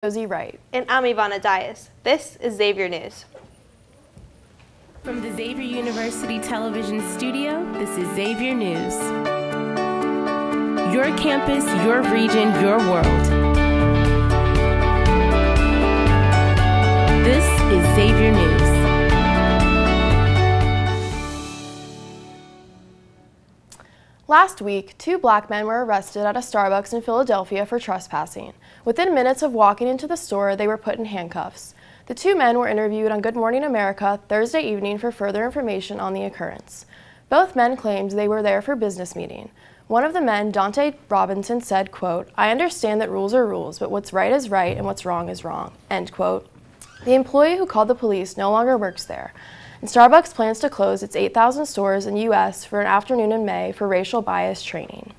Josie Wright. And I'm Ivana Dias. This is Xavier News. From the Xavier University Television Studio, this is Xavier News. Your campus, your region, your world. This is Xavier News. Last week, 2 black men were arrested at a Starbucks in Philadelphia for trespassing. Within minutes of walking into the store, they were put in handcuffs. The 2 men were interviewed on Good Morning America Thursday evening for further information on the occurrence. Both men claimed they were there for a business meeting. One of the men, Dante Robinson, said, quote, "I understand that rules are rules, but what's right is right and what's wrong is wrong," end quote. The employee who called the police no longer works there, and Starbucks plans to close its 8,000 stores in the U.S. for an afternoon in May for racial bias training.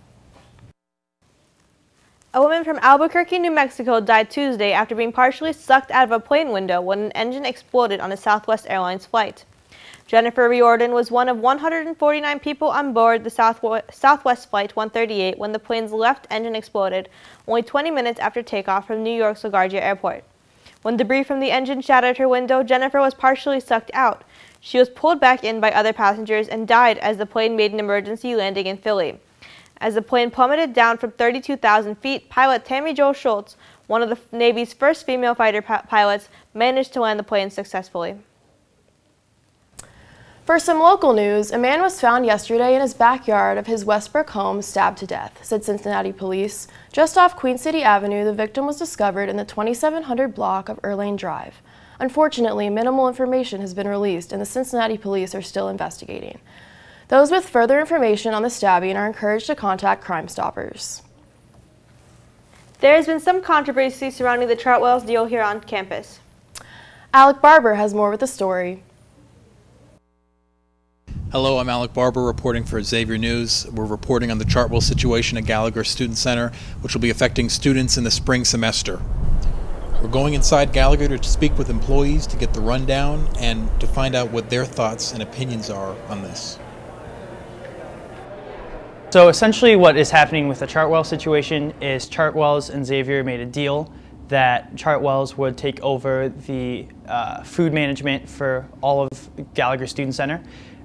A woman from Albuquerque, New Mexico died Tuesday after being partially sucked out of a plane window when an engine exploded on a Southwest Airlines flight. Jennifer Riordan was one of 149 people on board the Southwest Flight 138 when the plane's left engine exploded, only 20 minutes after takeoff from New York's LaGuardia Airport. When debris from the engine shattered her window, Jennifer was partially sucked out. She was pulled back in by other passengers and died as the plane made an emergency landing in Philly. As the plane plummeted down from 32,000 feet, pilot Tammy Jo Schultz, one of the Navy's first female fighter pilots, managed to land the plane successfully. For some local news, a man was found yesterday in his backyard of his Westbrook home stabbed to death, said Cincinnati police. Just off Queen City Avenue, the victim was discovered in the 2700 block of Erlane Drive. Unfortunately, minimal information has been released and the Cincinnati police are still investigating. Those with further information on the stabbing are encouraged to contact Crime Stoppers. There has been some controversy surrounding the Chartwells deal here on campus. Alec Barber has more with the story. Hello, I'm Alec Barber reporting for Xavier News. We're reporting on the Chartwell situation at Gallagher Student Center, which will be affecting students in the spring semester. We're going inside Gallagher to speak with employees to get the rundown and to find out what their thoughts and opinions are on this. So essentially what is happening with the Chartwell situation is Chartwells and Xavier made a deal that Chartwells would take over the food management for all of Gallagher Student Center.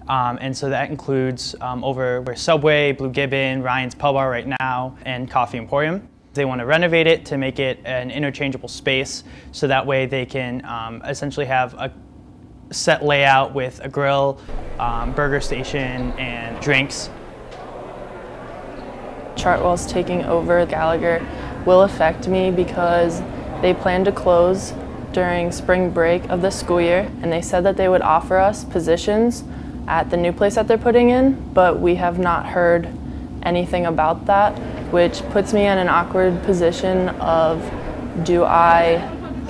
And so that includes over where Subway, Blue Gibbon, Ryan's Pub are right now, and Coffee Emporium. They want to renovate it to make it an interchangeable space so that way they can essentially have a set layout with a grill, burger station, and drinks. Chartwell's taking over Gallagher will affect me because they plan to close during spring break of the school year, and they said that they would offer us positions at the new place that they're putting in, but we have not heard anything about that, which puts me in an awkward position of, do I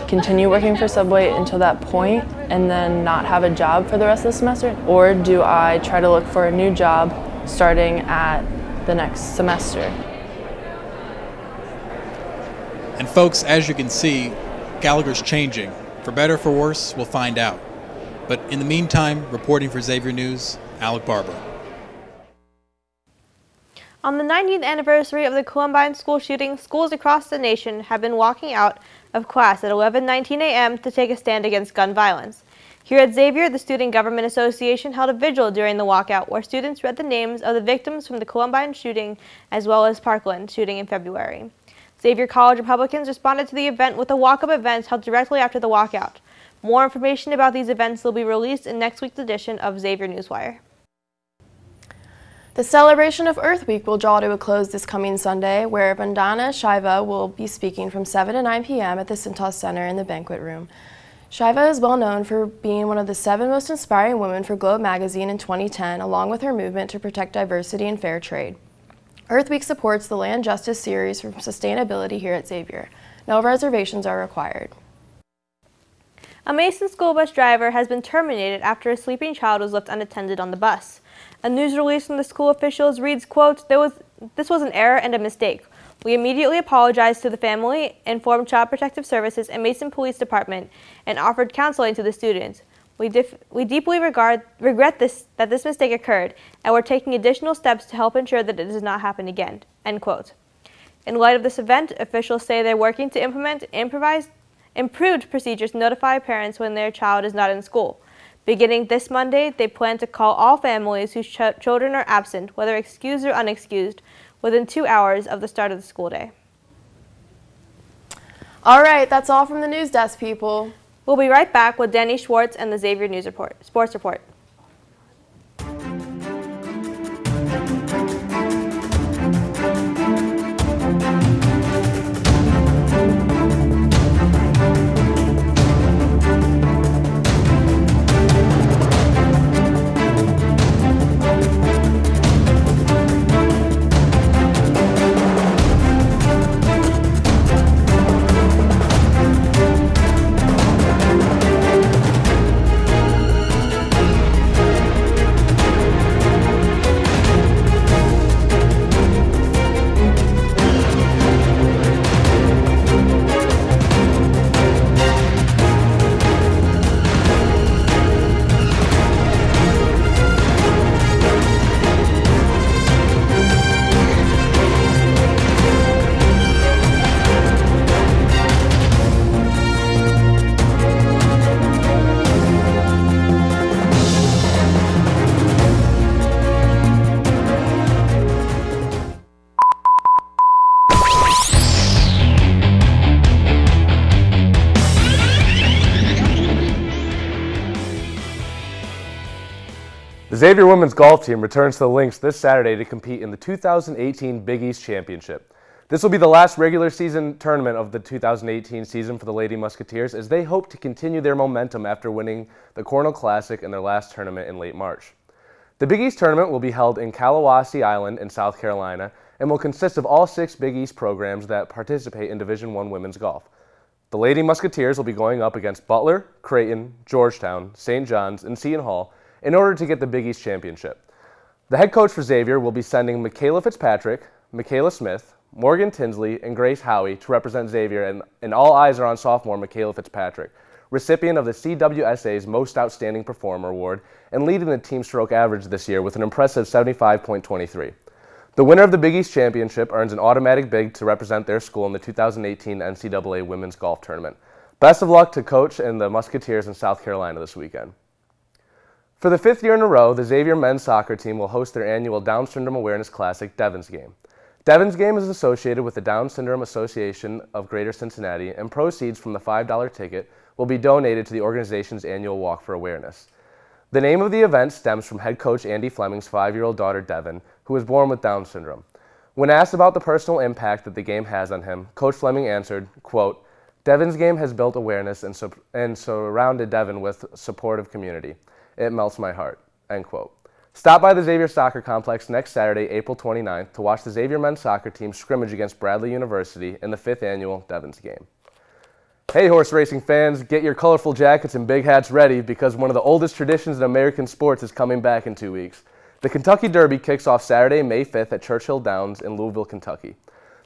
continue working for Subway until that point and then not have a job for the rest of the semester, or do I try to look for a new job starting at the next semester? And folks, as you can see, Gallagher's changing. For better or for worse, we'll find out. But in the meantime, reporting for Xavier News, Alec Barber. On the 90th anniversary of the Columbine school shooting, schools across the nation have been walking out of class at 11:19 a.m. to take a stand against gun violence. Here at Xavier, the Student Government Association held a vigil during the walkout where students read the names of the victims from the Columbine shooting as well as Parkland shooting in February. Xavier College Republicans responded to the event with a walk-up event held directly after the walkout. More information about these events will be released in next week's edition of Xavier Newswire. The celebration of Earth Week will draw to a close this coming Sunday, where Vandana Shiva will be speaking from 7 to 9 p.m. at the Cintas Center in the banquet room. Shiva is well known for being one of the 7 most inspiring women for Globe magazine in 2010, along with her movement to protect diversity and fair trade. Earth Week supports the Land Justice Series for sustainability here at Xavier. No reservations are required. A Mason school bus driver has been terminated after a sleeping child was left unattended on the bus. A news release from the school officials reads, quote, "This was an error and a mistake. We immediately apologized to the family, informed Child Protective Services and Mason Police Department, and offered counseling to the students. We deeply regret that this mistake occurred, and we're taking additional steps to help ensure that it does not happen again," end quote. In light of this event, officials say they're working to implement improved procedures to notify parents when their child is not in school. Beginning this Monday, they plan to call all families whose children are absent, whether excused or unexcused, within 2 hours of the start of the school day. All right, that's all from the news desk, people. We'll be right back with Danny Schwartz and the Xavier Sports Report. The Xavier women's golf team returns to the links this Saturday to compete in the 2018 Big East Championship. This will be the last regular season tournament of the 2018 season for the Lady Musketeers, as they hope to continue their momentum after winning the Cornell Classic in their last tournament in late March. The Big East tournament will be held in Kalawasi Island in South Carolina and will consist of all 6 Big East programs that participate in Division I women's golf. The Lady Musketeers will be going up against Butler, Creighton, Georgetown, St. John's, and Seton Hall in order to get the Big East Championship. The head coach for Xavier will be sending Michaela Fitzpatrick, Michaela Smith, Morgan Tinsley, and Grace Howie to represent Xavier, and all eyes are on sophomore Michaela Fitzpatrick, recipient of the CWSA's Most Outstanding Performer Award and leading the team stroke average this year with an impressive 75.23. The winner of the Big East Championship earns an automatic bid to represent their school in the 2018 NCAA Women's Golf Tournament. Best of luck to Coach and the Musketeers in South Carolina this weekend. For the 5th year in a row, the Xavier men's soccer team will host their annual Down Syndrome Awareness Classic, Devon's Game. Devon's Game is associated with the Down Syndrome Association of Greater Cincinnati, and proceeds from the $5 ticket will be donated to the organization's annual Walk for Awareness. The name of the event stems from head coach Andy Fleming's 5-year-old daughter, Devon, who was born with Down syndrome. When asked about the personal impact that the game has on him, Coach Fleming answered, quote, "Devon's Game has built awareness and surrounded Devon with supportive community. It melts my heart," end quote. Stop by the Xavier Soccer Complex next Saturday, April 29th, to watch the Xavier men's soccer team scrimmage against Bradley University in the 5th annual Devon's Game. Hey horse racing fans, get your colorful jackets and big hats ready, because one of the oldest traditions in American sports is coming back in 2 weeks. The Kentucky Derby kicks off Saturday, May 5th at Churchill Downs in Louisville, Kentucky.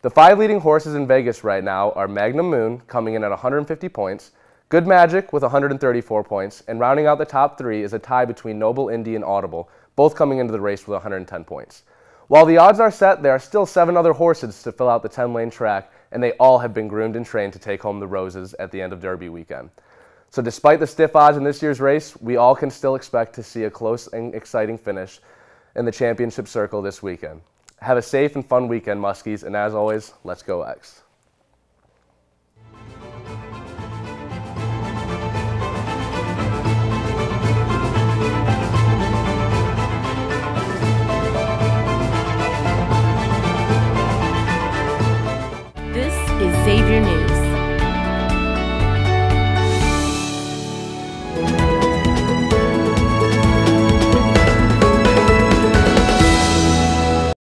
The 5 leading horses in Vegas right now are Magnum Moon, coming in at 150 points, Good Magic with 134 points, and rounding out the top 3 is a tie between Noble Indy and Audible, both coming into the race with 110 points. While the odds are set, there are still 7 other horses to fill out the 10-lane track, and they all have been groomed and trained to take home the roses at the end of Derby weekend. So despite the stiff odds in this year's race, we all can still expect to see a close and exciting finish in the championship circle this weekend. Have a safe and fun weekend, Muskies, and as always, let's go X. This is Xavier News.